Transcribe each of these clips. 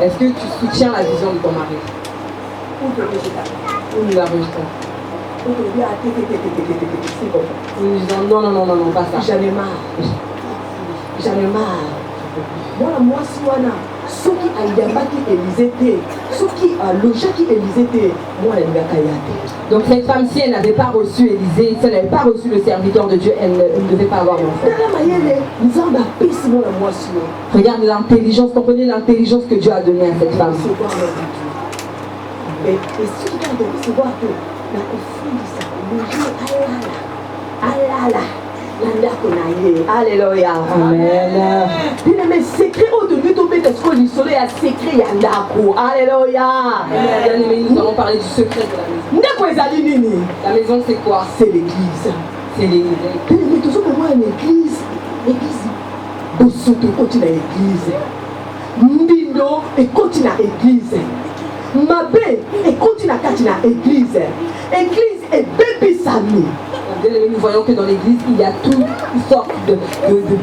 Est-ce que tu soutiens la vision de ton mari? Ou nous la rejetons? Ou nous disons non, pas ça. J'en ai marre. Moi, si ceux qui ayambaki Élysée, ceux qui logaki Élysée, moi, elle m'a kayate. Donc cette femme, si elle n'avait pas reçu Élisée, si elle n'avait pas reçu le serviteur de Dieu, elle ne devait pas avoir d'enfant. Regarde l'intelligence, comprenez l'intelligence que Dieu a donnée à cette femme. Et ce qui a donné, c'est voir que la conflit, alléluia. Amen. Bien aimé, secret au début de mettre ce que le soleil a secret yandako. Alléluia. Bien aimé, nous allons parler du secret de la maison. La maison, c'est quoi? C'est l'église. C'est l'église. Bien aimé, tout ce que moi l'église, Bosoto continue à l'église. Mbindo et continue à l'église. Mabé et continue à l'église. Église et baby Sami. Nous voyons que dans l'église, il y a toutes sortes de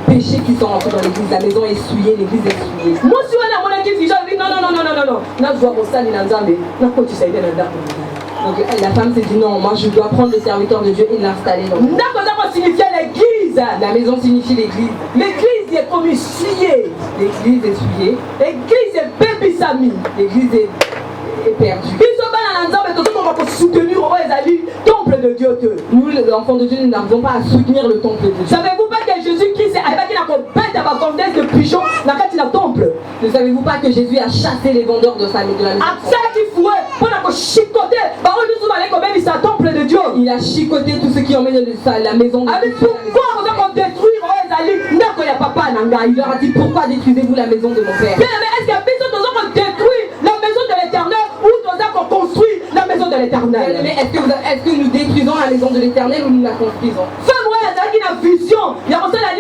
péchés qui sont rentrés dans l'église. La maison est souillée, l'église est souillée. Moi, si on a mon église, je dis non. Donc la femme s'est dit non, moi je dois prendre le serviteur de Dieu et l'installer dans l'église. L'église. La maison signifie l'église. L'église est comme souillée. L'église est souillée. L'église est baby Sami. L'église est perdue. Soutenir temple de Dieu. Nous, les enfants de Dieu, nous n'arrivons pas à soutenir le temple de Dieu. Savez-vous pas que Jésus-Christ a bête à ma fondaise de pigeons dans le temple? Ne savez-vous pas que Jésus a chassé les vendeurs de la maison? Temple de Dieu. Il a chicoté tous ceux qui emmènent la maison de Dieu. Pourquoi on détruire il leur a dit pourquoi détruisez-vous la maison de mon père? Est-ce qu'on détruit la maison de l'éternel ou qu'on construit la maison de l'éternel? Est-ce que nous détruisons la maison de l'éternel ou nous la construisons? Femme, il y a une vision. Il y a préparé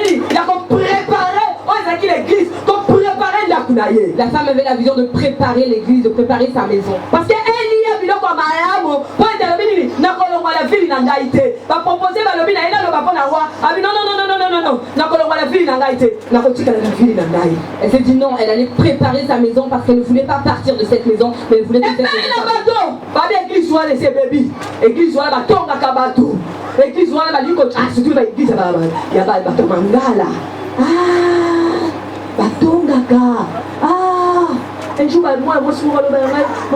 l'église, la femme avait la vision de préparer l'église, de préparer sa maison. Parce qu'elle y a vu comme Malamu, pour être la ville n'a pas proposé la ville n'a pas Elle s'est dit non, elle allait préparer sa maison parce qu'elle ne voulait pas partir de cette maison, mais elle voulait que l'église soit laissée bébé, l'église soit la tonga kabatou, l'église soit la liko, surtout l'église il y a pas de mangala. Batongaka. Un jour, moi, je suis maman,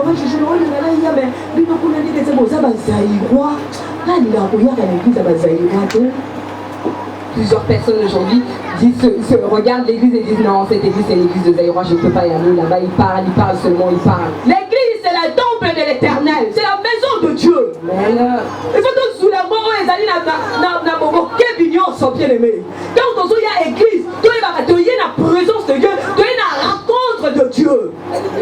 je suis plusieurs personnes aujourd'hui regardent l'église et disent non, cette église c'est l'église de Zaïrois, je ne peux pas y aller là-bas. Ils parlent seulement. L'église c'est le temple de l'éternel, c'est la maison de Dieu. Il faut que sous la mort, les alliés sont bien aimés. Quand il y a l'église, il y a la présence de Dieu, il y a la rencontre de Dieu.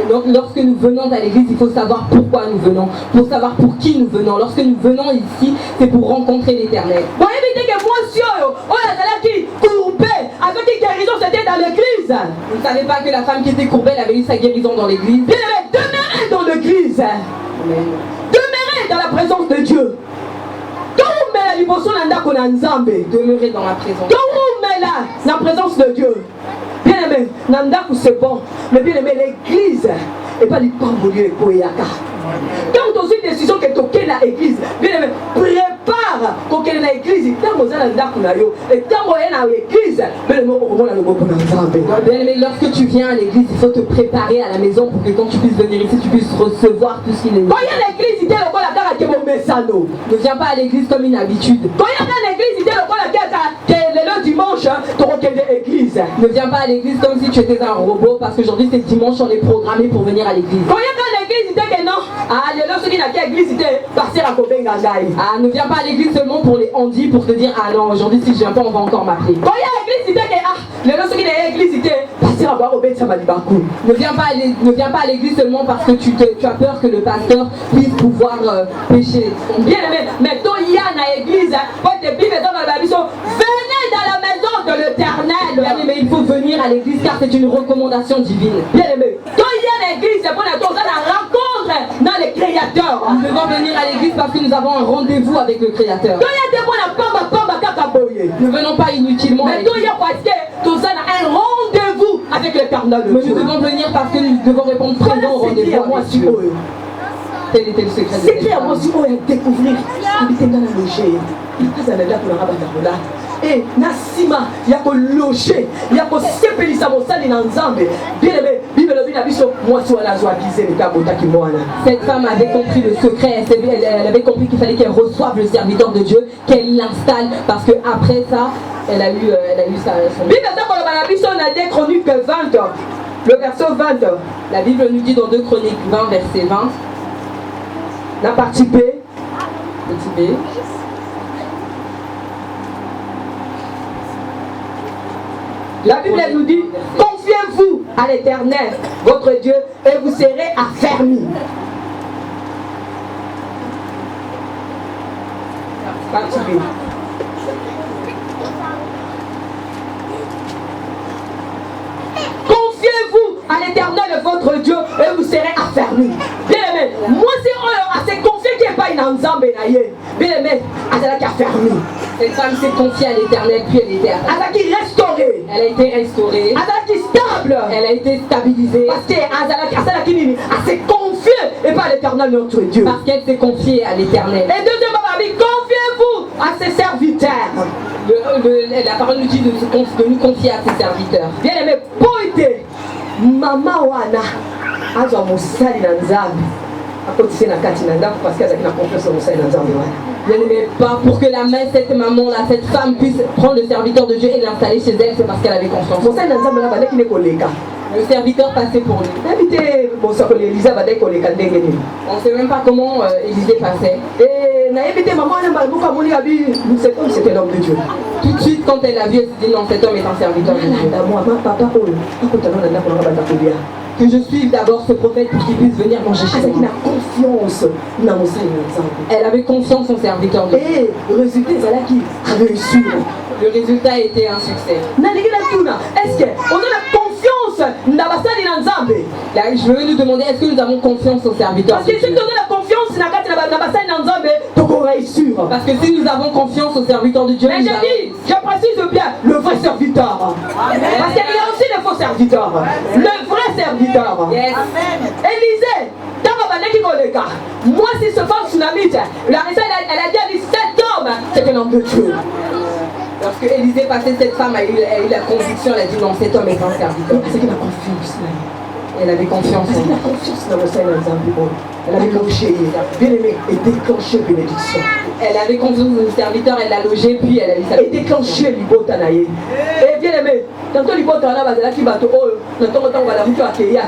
Donc lorsque nous venons à l'église, il faut savoir pourquoi nous venons, pour savoir pour qui nous venons. Lorsque nous venons ici, c'est pour rencontrer l'éternel. Vous évitez que moi, qui courbait, avec une guérison, c'était dans l'église. Vous ne savez pas que la femme qui était courbée, elle avait eu sa guérison dans l'église. Bien aimé, demeurez dans l'église. Demeurez dans la présence de Dieu. Demeurez dans la présence. La présence de Dieu. Bien aimé, Nandaku c'est bon. Mais bien aimé, l'église et pas du pambolier et Koyaka. Quand on a une décision que tu as l'église, bien aimé, prépare pour que l'église, et quand on a l'église, bien aimé, lorsque tu viens à l'église, il faut te préparer à la maison pour que quand tu puisses venir ici, tu puisses recevoir tout ce qu'il est. Quand il y a l'église, il y a le ne viens pas à l'église comme une habitude. Quand il y a l'église, il y a le dimanche, tu reconnais l'église. Ne viens pas à l'église comme si tu étais un robot parce qu'aujourd'hui c'est dimanche, on est programmé pour venir à l'église. Quand il y a l'église, il y a que non. L'église, partir à Kobengangaï. Ne viens pas à l'église seulement pour les handis, pour te dire ah non, aujourd'hui si je viens pas, on va encore m'appeler. Quand il y a l'église, il y a que l'église, partir à Baku. Ne viens pas à l'église seulement parce que tu as peur que le pasteur puisse pouvoir pécher. Bien aimé, mais toi, il y a l'église, venez dans la maison de l'éternel. Bien aimé, il faut venir à l'église car c'est une recommandation divine. Bien aimé, toi, il y a l'église, c'est pour la rencontre dans le Créateur. Nous devons venir à l'église parce que nous avons un rendez-vous avec le Créateur. Nous venons pas inutilement. Mais toi, il y a un rendez-vous avec l'éternel. Mais nous devons venir parce que nous devons répondre présent au rendez-vous avec Dieu. Tel était le secret de C'est clair, moi aussi, on va découvrir. Habiter dans la logée. Ça n'a pas de et Nassima, il y a que loger, il y a que sepelisa mosali na nzambe. Bien aimé, Bible lobi na biso moi soit la joie disait le kabota ki mwana. Cette femme avait compris le secret, elle avait compris qu'il fallait qu'elle reçoive le serviteur de Dieu, qu'elle l'installe parce que après ça, elle a eu sa Bible na biso na 2 Chroniques 20, le verset 20. La Bible nous dit dans 2 Chroniques 20 verset 20. La partie B. Petit B. La Bible nous dit, confiez-vous à l'Éternel, votre Dieu, et vous serez affermis. Partie B. Confiez-vous à l'Éternel, votre Dieu, et vous serez affermis. Bien aimé, moi c'est confié qu'il n'y ait pas une ensemble. Bien aimé, elle a affermi. Cette femme s'est confiée à l'Éternel, puis elle était restaurée. Elle a été restaurée. Elle a stable. Elle a été stabilisée. Parce qu'elle s'est confiée et pas à l'Éternel notre Dieu. Parce qu'elle s'est confiée à l'Éternel. Et deuxièmement, confiez-vous à ses serviteurs. La parole nous dit de nous confier à ses serviteurs. Bien aimé, poïté, maman wana, azwa mosali na nzambe. Akotise na kati na ndako parce qu'elle a confiance au mosali na nzambe wana. Bien aimé, pas pour que la main, cette maman-là, cette femme puisse prendre le serviteur de Dieu et l'installer chez elle, c'est parce qu'elle avait confiance. Le serviteur passait pour lui. On ne sait même pas comment Élisée passait. C'était l'homme de Dieu. Tout de suite, quand elle a vu, elle s'est dit non, cet homme est un serviteur de Dieu. Que je suive d'abord ce prophète pour qu'il puisse venir manger chez moi. Elle avait confiance en serviteur de Dieu. Et le résultat, c'est là réussi. Le résultat était un succès. Est-ce qu'on a la confiance Là, je veux nous demander, est-ce que nous avons confiance au serviteur? Parce que si nous avons la confiance, parce que si nous avons confiance au serviteur de Dieu, mais je précise bien, le vrai serviteur. Amen. Parce qu'il y a aussi les faux serviteurs. Le vrai serviteur. Yes. Élisée, moi si ce femme tsunamite, elle a dit cet homme, c'est un homme de Dieu. Lorsque Élisée passait, cette femme a eu la conviction, elle a dit non, cet homme est un serviteur. Parce qu'elle a confiance. Elle avait confiance en lui. Elle avait logé, bien aimé, et déclenché bénédiction. Elle avait confiance dans le serviteur, elle l'a logé, puis elle a eu sa et déclenché l'ibotanaye. Et bien aimé, tantôt l'ibotana va là qui va tout haut, tantôt on va la mutu accueillir,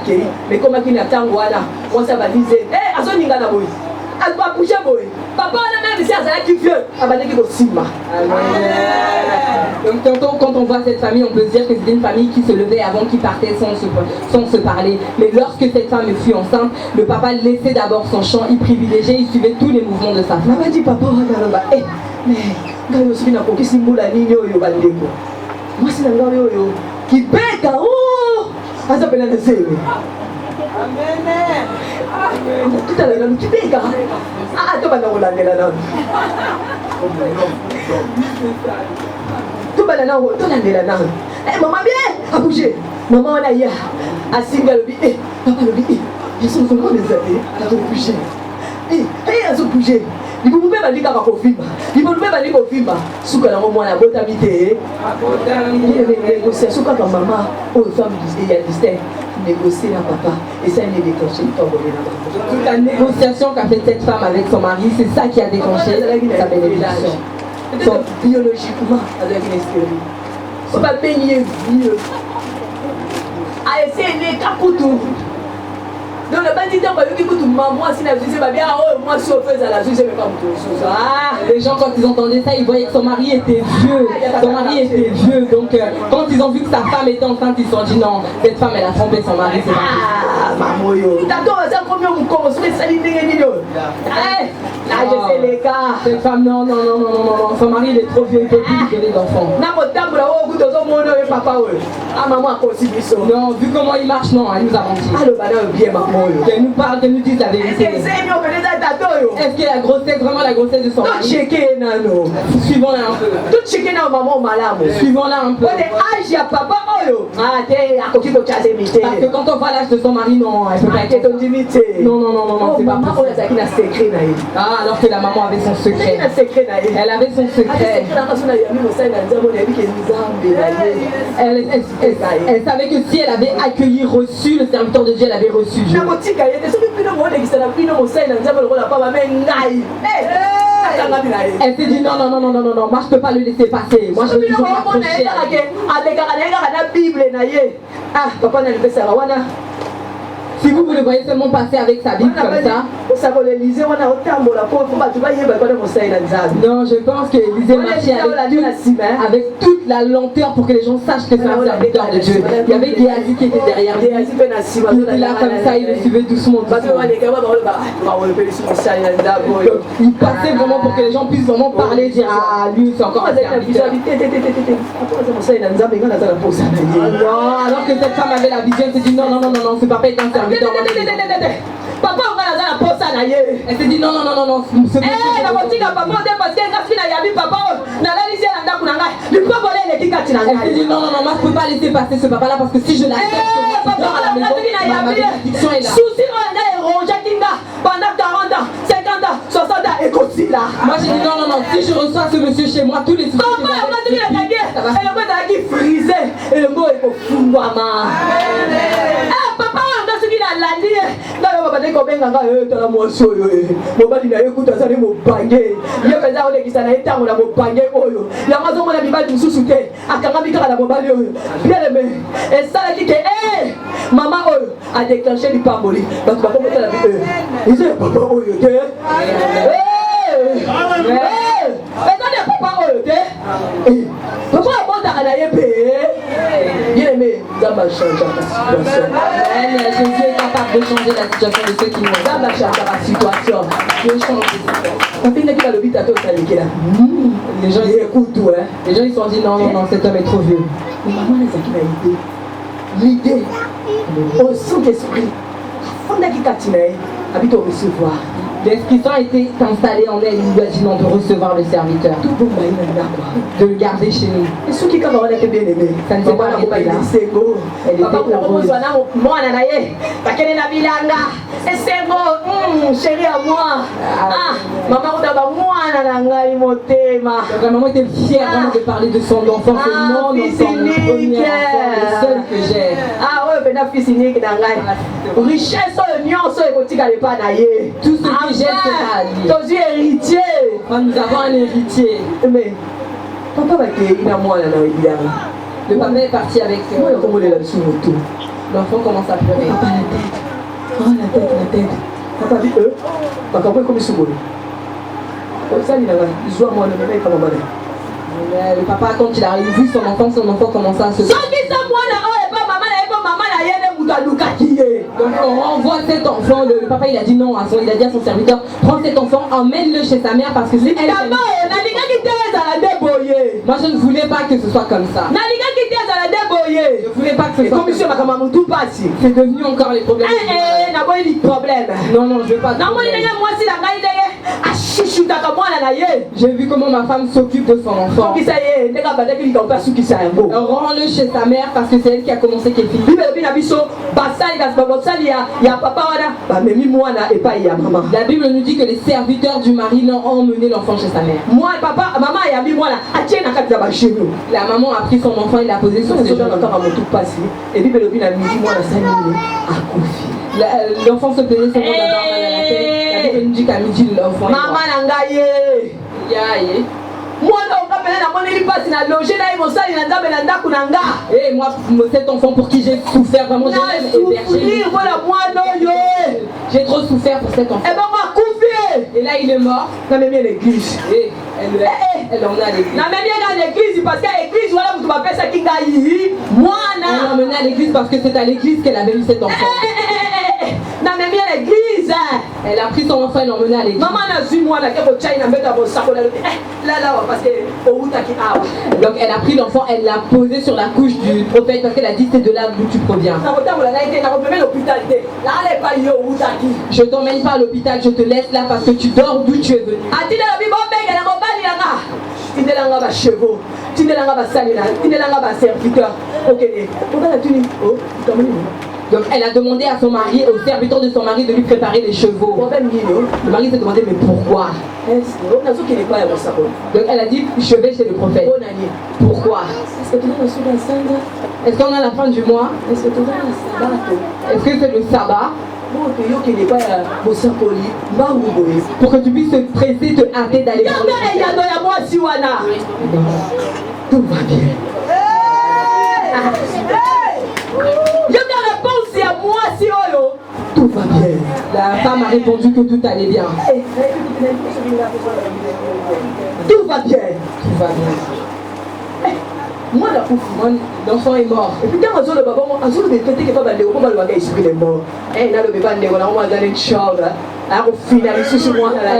mais comme il y a tant moi ça va dire, eh, à son ningana boy. Elle va bouger boy. Papa on a même ici à Zala qui vieux, à va dire qu'il Sima. Donc tantôt quand on voit cette famille, on peut se dire que c'était une famille qui se levait avant qu'ils partaient sans se parler. Mais lorsque cette femme fut enceinte, le papa laissait d'abord son champ, il privilégiait, il suivait tous les mouvements de sa femme. Maman dit papa eh, mais quand je suis dans le simbola nini yo bandeko. Moi c'est dans yo qui beka oh, asa pena na sebe. Amen. Tout à l'heure, qui beka. Ah, tu vas dans la nana. Tu vas dans la eh, maman bien, à bouger. Maman on a ya, à singa le eh, papa le eh, je suis vraiment désolé, à te bouger. Eh, à se bouger. Il faut pas aller à Kofimba. Il faut pas aller à Kofimba. Souka na moi na botamité. Négociation quand maman ou femme il y a distinct. Négocier à papa et ça n'est déclenché toute la négociation qu'a fait cette femme avec son mari, c'est ça qui a déclenché sa bénédiction. Biologiquement, elle a une expérience. C'est pas baigner vieux. À essayer les capoutous. Donc le bandit va lui dire que moi si la justice va bien, moi si on fait à la justice, je ne vais pas me les gens quand ils entendaient ça, ils voyaient que son mari était vieux. Son mari était vieux. Donc quand ils ont vu que sa femme était enceinte, ils se sont dit non, cette femme elle a trompé son mari. Ah, maman yo. D'accord, ça combien vous commencez ça dit là je sais les gars. Cette femme non. Son mari il est trop vieux, il peut plus donner d'enfants. Ah maman a aussi non, vu comment il marche, non, elle nous a menti. Ah le banane bien maman. Qu'elle nous parle, qu'elle nous dise la vérité. Est-ce que la grossesse, vraiment la grossesse de son mari? Suivons-la un peu. Suivons-la un peu. Parce que quand on voit l'âge de son mari, non, elle peut pas être. Non, non, non, non, non, c'est pas possible. Ah, alors que la maman avait son secret. Elle avait son secret. Elle savait que si elle avait accueilli, reçu le serviteur de Dieu, elle avait reçu Dieu. Elle s'est dit non, non, non, non, non, non, non, moi je peux pas le laisser passer. Moi je veux toujours m'accrocher. Si vous le voyez seulement passer avec sa Bible comme ça. Non, je pense que Élisée marchait avec toute la lenteur pour que les gens sachent que c'est un serviteur de Dieu. Il y avait Géasi qui était derrière lui. Il était là comme ça, il le suivait doucement. Il passait vraiment pour que les gens puissent vraiment parler et dire ah, lui c'est encore un serviteur. Non, alors que cette femme avait la vision, elle s'est dit non, non, non, non, non, ce papa est un serviteur. Papa, on va la poste à l'aïe. Elle s'est dit non, non, non, non, non. Eh, la boutique à papa, on dit parce qu'elle a fait la yabi, papa, on a la liste à la kunanga. Du coup, on va les kika tinanga. Elle s'est dit non, non, non, moi je peux pas laisser passer ce papa là parce que si je l'accepte, papa, on a la malédiction est là. Souci, on a rongé Kinga pendant 40 ans, 50 ans, 60 ans, et continue là. Moi j'ai dit non, non, non, si je reçois ce monsieur chez moi, tous les soucis. Papa, on a dit la guerre. Et le mot qui frisé, et le mot est pour fouama. Ah, papa, on a ce qu'il a la ligne. Maman a déclenché du pamboli. Jésus est capable de changer la situation de ceux qui nous regardent. Les gens écoutent tout, hein. Les gens ils se sont dit non, non, non, cet homme est trop vieux. Mais maman les a qui l'idée au Saint-Esprit. Habite au recevoir. L'Esprit Saint a été installé en elle, il lui a dit non de recevoir le serviteur, de le garder chez nous. Et ceux qui bien aimé, ça ne s'est pas arrêté là. Elle était heureuse. Chérie à moi. Ah, maman la maman était fière de parler de son enfant. C'est mon enfant, le premier enfant, le seul que j'ai. Ah ouais, fils unique richesse, tout ce que j'ai, c'est à lui. Héritier. Nous avons un héritier. Mais papa va le papa est parti avec l'enfant commence à pleurer. Papa la tête. Oh la tête, la tête. Papa dit papa comme il se boule. Le papa quand il a vu son enfant commence à se donc on renvoie cet enfant, le papa il a dit non, il a dit à son serviteur, prends cet enfant, emmène-le chez sa mère parce que c'est elle. Moi je ne voulais pas que ce soit comme ça. Je ne voulais pas que ce soit comme ça. C'est devenu encore les problèmes. Non, non, je ne veux pas. J'ai vu comment ma femme s'occupe de son enfant. Rends-le chez sa mère parce que c'est elle qui a commencé qu'elle finit. La Bible nous dit que les serviteurs du mari l'ont emmené l'enfant chez sa mère. La maman a pris son enfant et l'a posé sur ses genoux. L'enfant se plaisait seulement d'avoir mal à la tête. La Bible nous dit qu'à midi l'enfant est mort. Et moi, cet enfant pour qui j'ai souffert, vraiment, j'ai trop souffert pour cet enfant. Et là, il est mort. Et elle l'emmène à l'église. Parce qu'à l'église, voilà, vous m'appelez ça qui gagne. Elle l'a emmené à l'église parce que c'est à l'église qu'elle avait eu cet enfant. Elle Elle a pris son enfant et l'a emmené à l'église. Maman n'a vu moi là que China met dans sa là parce que au Utaki awa. Donc elle a pris l'enfant, elle l'a posé sur la couche du prophète parce qu'elle a dit c'est de là d'où tu proviens. Je t'emmène pas à l'hôpital, je te laisse là parce que tu dors d'où tu es venu. Donc elle a demandé à son mari, au serviteur de son mari, de lui préparer les chevaux. Le mari s'est demandé mais pourquoi? Donc elle a dit je vais chez le prophète. Pourquoi? Est-ce qu'on a la fin du mois? Est-ce que c'est le sabbat? Pour que tu puisses te presser, te hâter d'aller dans le tout va bien. Tout va bien. La femme a répondu que tout allait bien. Tout va bien. Tout va bien. Moi, l'enfant est mort. Et puis quand on le papa, on se dit que papa est mort. Elle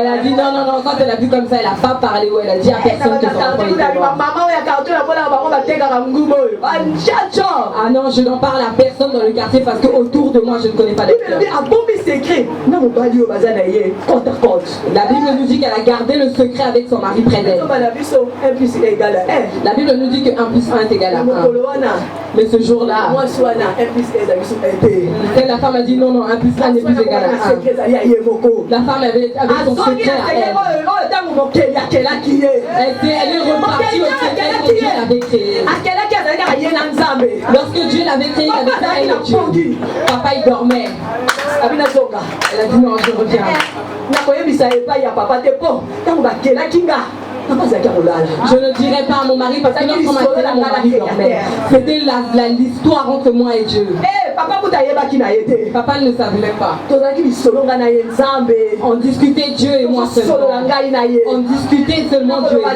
a dit non, non, non, quand elle a vu comme ça, elle n'a pas parlé ou elle a dit à personne que son enfant était mort. Ah non, je n'en parle à personne dans le quartier parce qu'autour de moi, je ne connais pas les gens. La Bible nous dit qu'elle a gardé le secret avec son mari près d'elle. La Bible nous dit que 1 plus 1 est égal à 1. Mais ce jour-là, la femme a dit non, non, 1 plus 1 n'est plus égal à 1. La femme avait son secret à elle. Elle est repartie au secret que Dieu l'avait créé. Lorsque Dieu l'avait créé, il avait créé le Dieu. Papa, il dormait. Elle a dit non, je reviens. Je ne dirai pas à mon mari parce que lorsqu'on m'a dit là, mon mari dormait. C'était l'histoire entre moi et Dieu. Papa ne le savait même pas. On discutait Dieu et moi seulement. On discutait seulement Dieu et moi.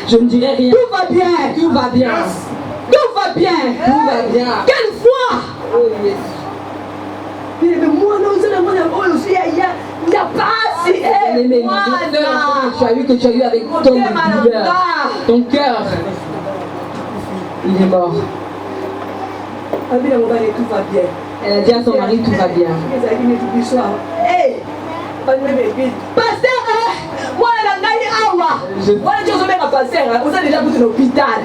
Je ne dirai rien. Tout va bien. Tout va bien. Tout va bien. Tout va bien. Quelle foi! Oh, yes. Que tu as eu avec ton douleur, ton cœur, il est mort. Elle a dit à son mari tout va bien. Pasteur, moi vous avez déjà goûté l'hôpital.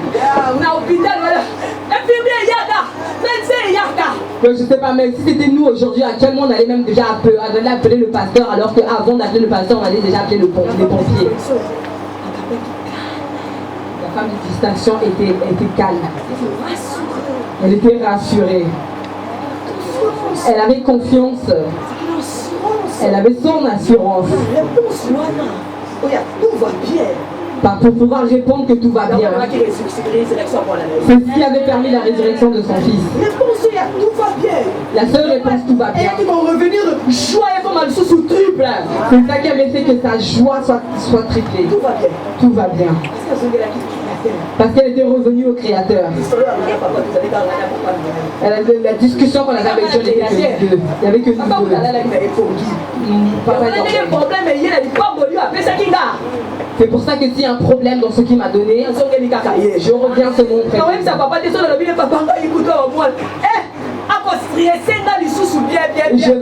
Je ne sais pas, mais si c'était nous aujourd'hui, actuellement on allait même déjà appeler le pasteur, alors qu'avant d'appeler le pasteur, on allait déjà appeler les pompiers. La femme de distinction était calme. Elle était rassurée. Elle avait confiance. Elle avait son assurance. Tout va bien. Pour pouvoir répondre que tout va bien. C'est ce qui avait permis la résurrection de son fils. Tout va bien. La seule réponse, tout va bien. Et ils vont revenir de joie et vont mal sous triple. C'est ça qui avait fait que sa joie soit triplée. Tout va bien. Tout va bien. Parce qu'elle était revenue au Créateur. La discussion qu'on avait avec Dieu n'était que deux. Il n'y avait que nous deux. C'est pour ça que s'il y a un problème dans ce qu'il m'a donné, je reviens seulement auprès de lui. Je ne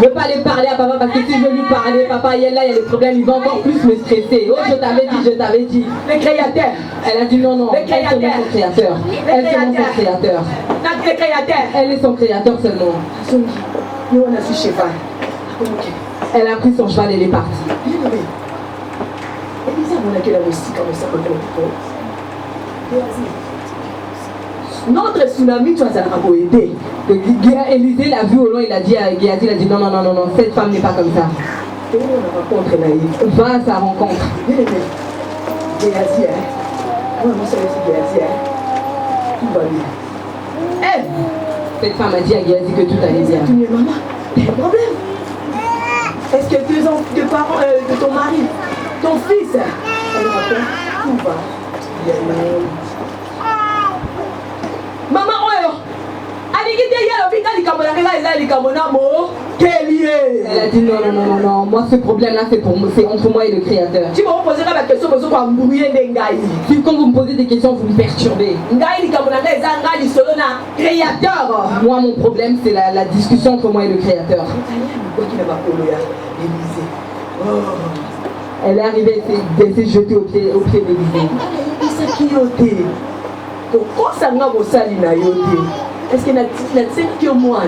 veux pas aller parler à papa parce que si je veux lui parler, papa, il y a des problèmes, il va encore plus me stresser. Oh, je t'avais dit. Le créateur. Elle a dit non, non, elle est seulement son créateur. Elle est seulement son créateur. Elle est son créateur seulement. Elle a pris son cheval et elle est partie. Notre tsunami, tu vas aider. Élisée l'a vu au loin, il a dit à Géasi, il a dit non, non, non, non, non, cette femme n'est pas comme ça. Va à sa rencontre. Géasi, moi, je sais Géasi, tout va bien. Cette femme a dit à Géasi que tout allait bien. Maman, il y a un problème. Est-ce que tes parents, de ton mari, ton fils, tout va bien. Maman, oyo, alikite ya l'hôpital likambo na ngela eza likambo na mo kelie. Elle a dit non, non, non, non, non. Moi, ce problème-là, c'est entre moi et le Créateur. Tu m'as posé la question, Si quand vous me posez des questions, vous me perturbez. Moi, mon problème, c'est la discussion entre moi et le Créateur. Elle est arrivée, elle s'est jetée au pied de l'Élysée. Est-ce qu'elle a dit moi?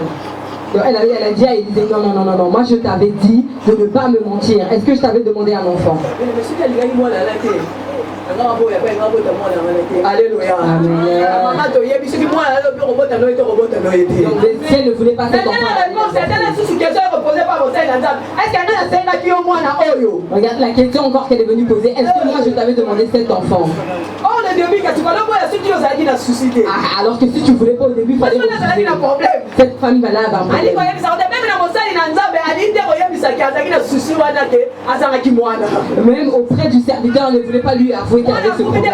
Donc elle a dit à Élisée, non, non, non, non, non, moi je t'avais dit de ne pas me mentir. Est-ce que je t'avais demandé un enfant? Alléluia. Donc le ciel ne voulait pas cet enfant. Regarde la question encore qu'elle est venue poser. Est-ce que moi je t'avais demandé cet enfant? Alors que si tu voulais pas au début, il fallait refuser. Cette femme va là avoir un problème. Même auprès du serviteur, elle ne voulait pas lui avouer qu'elle avait ce problème.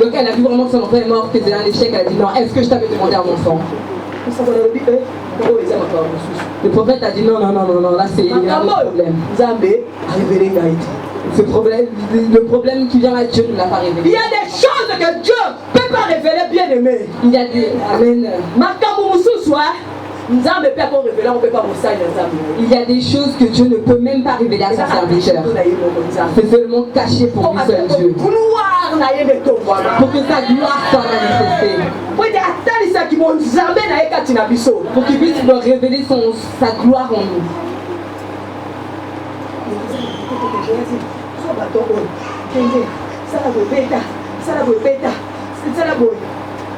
Donc elle a vu vraiment que son enfant est mort, que c'est un échec. Elle a dit non, est-ce que je t'avais demandé un enfant? Le prophète a dit non, non, non, non, non, là c'est un problème. Le problème qui vient à Dieu ne l'a pas révélé. Il y a des choses que Dieu ne peut pas révéler, bien aimé. Il y a des... Amen. Il y a des choses que Dieu ne peut même pas révéler à son serviteur. C'est seulement caché pour lui seul Dieu. Pour que sa gloire soit manifestée. Pour qu'il puisse nous révéler sa gloire en nous.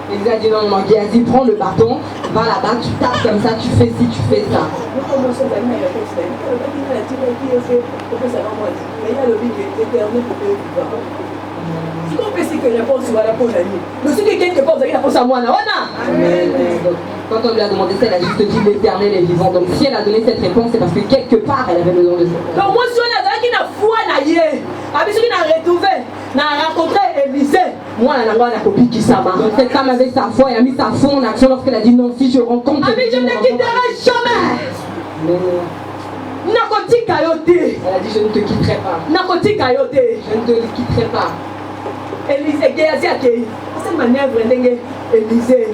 Il a dit non, non, Géasi, prends le bâton, va là-bas, tu tapes comme ça, tu fais ci, tu fais ça. Quand on lui a demandé ça, elle a juste dit l'Éternel est vivant. Donc si elle a donné cette réponse, c'est parce que quelque part elle avait besoin de ça. Donc moi, si on a dit la foi, a retrouvé, a rencontré Élisée, moi, donc cette femme avait sa foi et a mis sa foi en action lorsqu'elle a dit non, si je rencontre. Je ne quitterai jamais. Elle a dit je ne te quitterai pas. Je ne te quitterai pas. Élisée, Géasi a accueilli. Cette manière, Élisée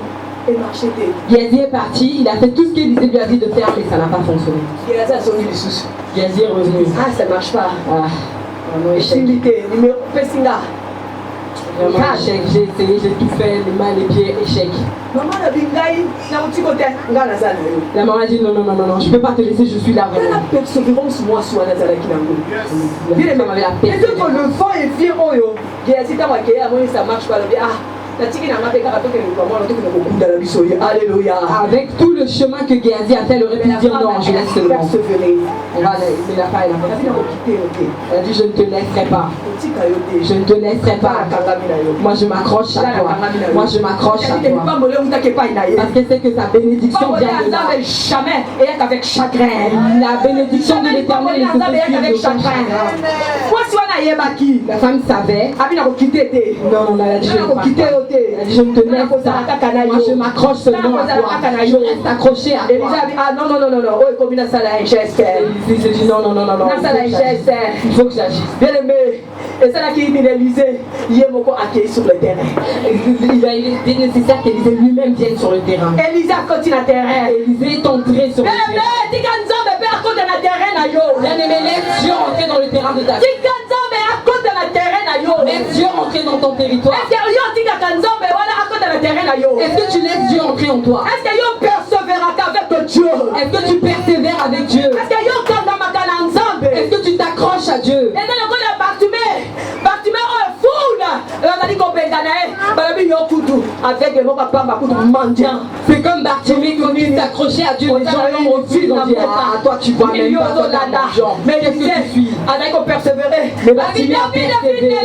est marché. Géasi est parti, il a fait tout ce qu'Élisée lui a dit de faire, mais ça n'a pas fonctionné. Géasi a sonné les sous. Géasi est revenu. Ah, ça ne marche pas. Ah, vraiment échec. Numéro Pessinga. Vraiment échec, j'ai essayé, j'ai tout fait, les mains, les pieds, échec. Maman a dit, la maman a dit non, non, non, non, non, je ne peux pas te laisser, je suis là vraiment. La persévérance, moi, soit la femme avait la paix. Et que le vent est fier, ça marche pas. Alléluia. Avec tout le chemin que Géasi a fait, elle aurait pu dire non, je laisse seulement. Elle a dit je ne te laisserai pas. Je ne te laisserai pas. Moi je m'accroche à toi. Moi je m'accroche à toi. Parce qu'elle sait que sa bénédiction vient de là. Jamais et avec chagrin. La bénédiction de l'Éternel est avec chagrin. La femme savait. Non, non, elle a dit je ne pars pas. Elle a dit je ne te laisse pas. Moi je m'accroche seulement à toi. Je reste accroché à toi. Ah non, non, non, non, non. Oh, comme il a ça là, un geste. Il se dit non, non, non, non, non. Il faut que j'agisse. Bien aimé. Et c'est là qu'il est Élisée. Il est beaucoup accueilli sur le terrain. Il a été nécessaire qu'Élisée lui-même vienne sur le terrain. Élisée a continué le terrain. Élisée est entré sur le terrain. Bien aimé, laisse Dieu entrer dans le terrain de ta vie. Laisse Dieu entrer dans ton territoire. Est-ce que tu laisses Dieu entrer en toi? Est-ce que tu persévères avec Dieu? Est-ce que tu persévères avec Dieu? Est-ce que tu t'accroches à Dieu? C'est comme Bartimée qui s'accrochait à Dieu. Les gens l'ont refusé. Ils ont dit ah, toi tu vois même pas ton argent. Mais qu'est-ce que tu suis? Avec on persévérer. Mais Bartimée a persévéré.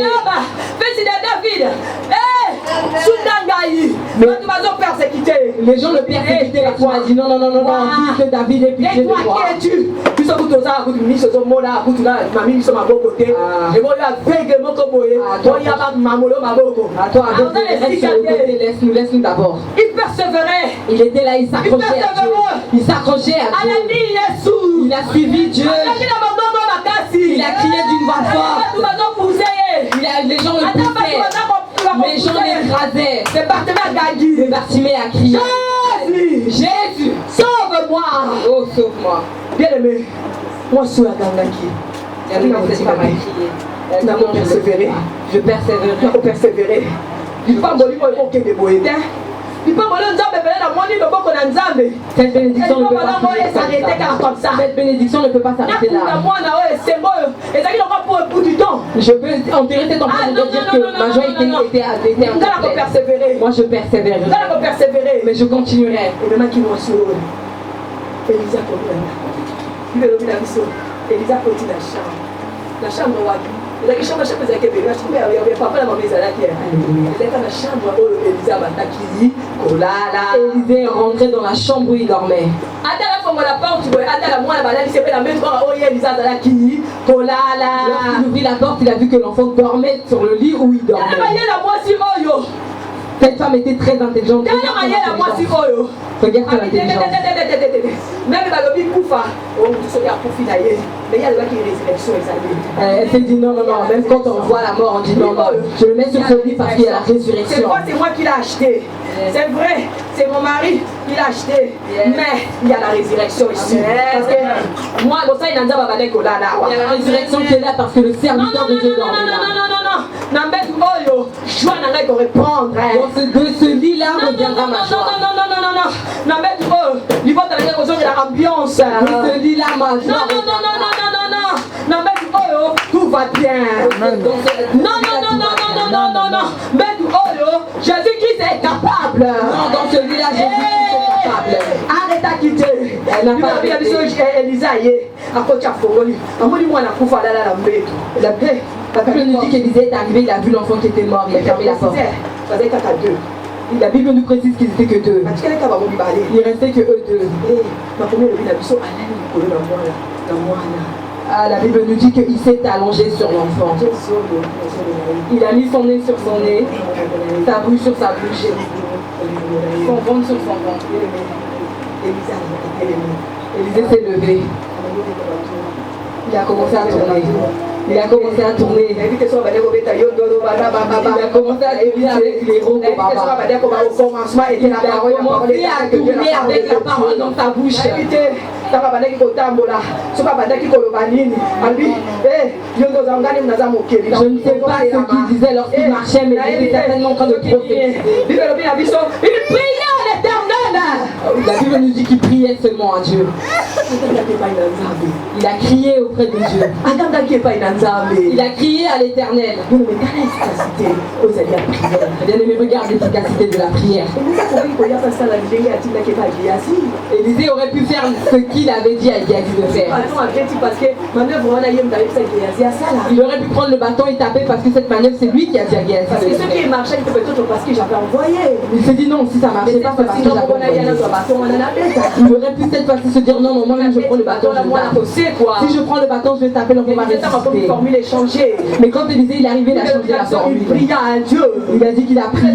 Les gens le persécutaient la foi. Il dit non, non, non, non, non, fils de David et pitié de moi. Qui es-tu? Tu sais que tu as mis ce mot là, tu as mis sur ma côté. Et moi, il y a vaguement comme moi. Toi, il y a pas mamolo, ma boko. À toi, reste sur le côté, laisse-nous d'abord. Il persévérait. Il était là, il s'accrochait à Dieu. Il s'accrochait à Dieu. Il a suivi Dieu. Il a crié d'une voix forte. Les gens le poussaient. Les gens l'écrasaient. Bartimée a crié. Jésus, sauve-moi. Oh, sauve-moi. Bien-aimé, moi je suis à Gangaki. Tu n'as pas persévéré. Je persévérerai. Tu as persévéré. Il ne faut pas mourir pour qu'il y ait des boyaux. Il peut mourir cette bénédiction ne peut pas s'arrêter comme ça. Cette bénédiction ne peut pas s'arrêter là. Je peux enterrer cet enfant pour dire que ma joie était incomplète. Moi je persévérerai. Mais je continuerai. Elisa continue la chambre la chambre Élisée est rentré dans la chambre où il dormait. Lorsqu'il ouvrit la porte, il a vu que l'enfant dormait sur le lit où il dormait. Cette femme était très intelligente. Regarde son intelligence. Elle s'est dit non, non, non. Même quand on voit la mort, on dit non, non. Je le mets sur ce lit parce qu'il y a la résurrection. C'est moi qui l'ai acheté. C'est vrai, c'est mon mari qui l'a acheté. Mais il y a la résurrection ici. Parce que moi, il y a la résurrection qui est là parce que le serviteur de Dieu dormait là. Dans ce lit-là reviendra ma joie. Ce lit-là ma joie. Tout va bien. Non. Jésus-Christ est capable. Non, dans ce lit-là, Jésus-Christ est capable. Arrête à quitter. Elle n'a pas arrêté. Elisa La Bible nous dit qu'Élisée est arrivé, il a vu l'enfant qui était mort, il a fermé la porte. La Bible nous précise qu'ils étaient que deux. Il restait que eux deux. Ah, la Bible nous dit qu'il s'est allongé sur l'enfant. Il a mis son nez sur son nez, sa bouche sur sa bouche, son ventre sur son ventre. Élisée s'est levé. Il a commencé à tourner. Il a commencé à tourner. Il a commencé à tourner avec les roues. Il a commencé à tourner avec la parole dans sa bouche. Je ne sais pas ce qu'il disait lorsqu'il marchait, mais il était certainement en train de prophétiser. Il priait à l'éternel. La Bible nous dit qu'il priait seulement à Dieu. Il a crié auprès de Dieu. Il a crié à l'éternel. Bien-aimé, regarde l'efficacité de la prière. Élisée aurait pu faire ce qu'il avait dit à Géasi de faire. Il aurait pu prendre le bâton et taper parce que cette manœuvre, c'est lui qui a dit à Géasi. Parce que ce qui marchait, parce que j'avais envoyé. Il s'est dit non, si ça marchait pas, c'est parce que j'avais envoyé. Il aurait pu cette fois-ci se dire non, non, moi-même je prends le bâton, je tape. Si je prends le bâton, je vais taper l'enfant va ressusciter. Mais quand Élisée il est arrivé, il a changé la formule. Il pria à Dieu. Il a dit qu'il a prié.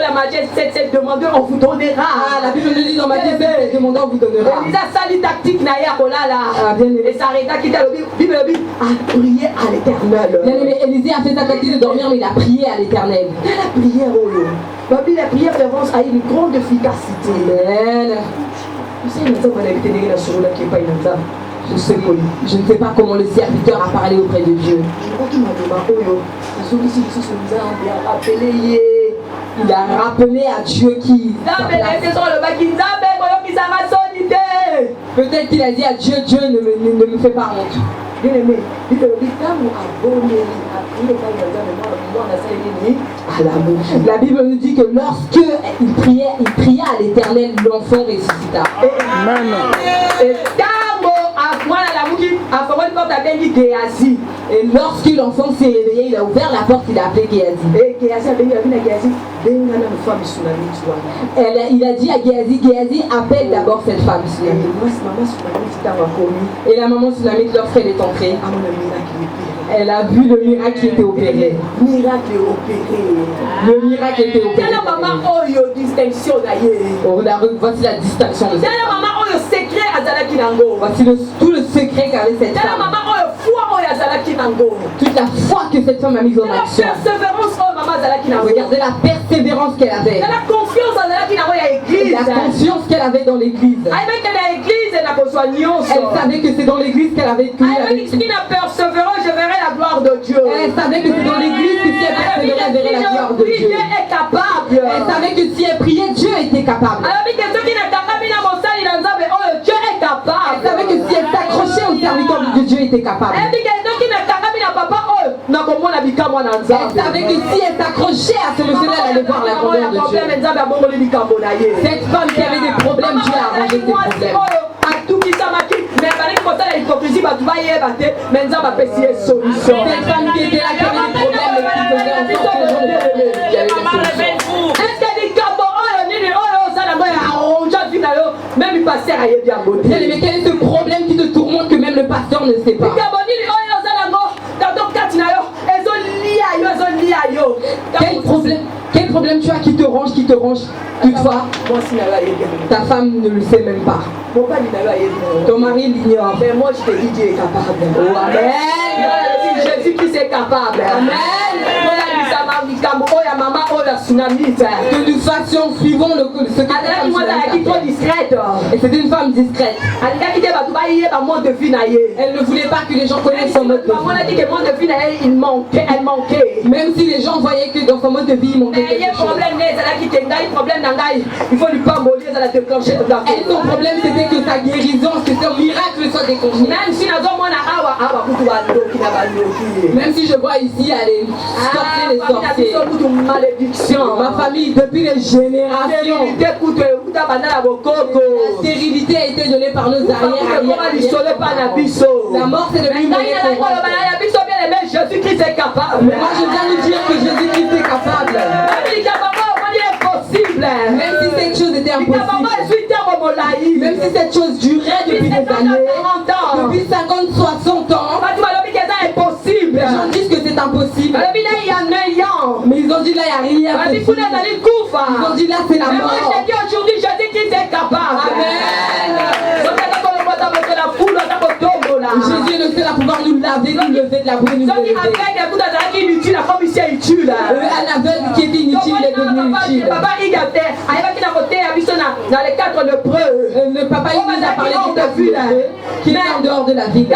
La Matthieu 7 demandé, on vous donnera. Ah, la Bible nous dit dans Matthieu 7 demandé, on vous donnera. Il a sali tactique naïa kolala. Ah, bien aimé. Et s'arrêta qui t'a le Bible a prié à l'éternel. Bien aimé, Élisée a fait sa tactique de dormir, mais il a prié à l'éternel. La prière, la prière fervence a une grande efficacité. Amen. Tu sais, il y a qui n'est pas une je ne sais pas comment le serviteur a parlé auprès de Dieu. Il a rappelé à Dieu qui. Peut-être qu'il a dit à Dieu, Dieu ne me fait pas honte. La Bible nous dit que lorsque il pria à l'éternel, l'enfant ressuscita. Amen. porte abengi Géasi. Et lorsque l'enfant s'est réveillé, il a ouvert la porte, il a appelé Géasi. Et Géasi abengi Géasi. Il a dit à Géasi, Géasi, appelle d'abord cette femme Tsunamite. Et la maman Tsunamite, lorsqu'elle est entrée, elle a vu le miracle qui était opéré. Miracle opéré. Le miracle était opéré. Voici la distinction de cette femme. Voici tout le secret qu'avait cette femme. Toute la foi que cette femme a mise en action. Regardez la persévérance qu'elle avait. La confiance qu'elle avait dans l'église. Elle savait que c'est dans l'église qu'elle avait cru. Je verrai la gloire de Dieu. Elle savait que c'est dans l'église que si elle persévérait, elle verrait la gloire de Dieu. Dieu est capable. Elle savait que si elle priait, Dieu était capable. Dieu est capable. Elle savait que si elle s'accrochait au serviteur de Dieu, Dieu était capable. Elle savait que si elle s'accrochait à ce monsieur-là, elle allait voir la grandeur de Dieu. Cette femme qui avait des problèmes, Dieu a arrangé ses problèmes. Cette femme qui était là, qui avait des problèmes, mais qui faisait en sorte que les gens ne puissent pas. Mais quel est ce problème qui te tourmente que même le pasteur ne sait pas? Quel problème tu as qui te ronge, toutefois ta femme ne le sait même pas. Ton mari l'ignore. Mais moi je te dis Dieu est capable. Oh, amen. Jésus-Christ est capable. Amen. Que nous fassions, suivons ce que et c'était une femme discrète. Elle ne voulait pas que les gens connaissent son mode de vie. Elle manquait. Même si les gens voyaient que dans son mode de vie, il manquait quelque chose. Il faut lui pamboler, ça l'a déclenché de la et son problème c'était que sa guérison, que son miracle soit déclenché. Même si je vois ici aller sortir les sorciers. Ma famille depuis les générations. La stérilité a été donnée par nos arrières. La mort c'est devenu Jésus-Christ est capable. Moi je viens nous dire que Jésus-Christ est capable. Même si cette chose était impossible. Même si cette chose durait depuis des années. Depuis 50, 60 ans. Les gens disent que c'est impossible. Mais ils ont dit là il n'y a rien. Ils ont dit là c'est la mort. Aujourd'hui Jésus-Christ est capable. Amen. Jésus est le seul à pouvoir nous laver, nous lever de la boue, nous lever. Un aveugle qui était inutile, il est devenu utile. Le papa il nous a parlé des 4 lepreux qui étaient en dehors de la ville.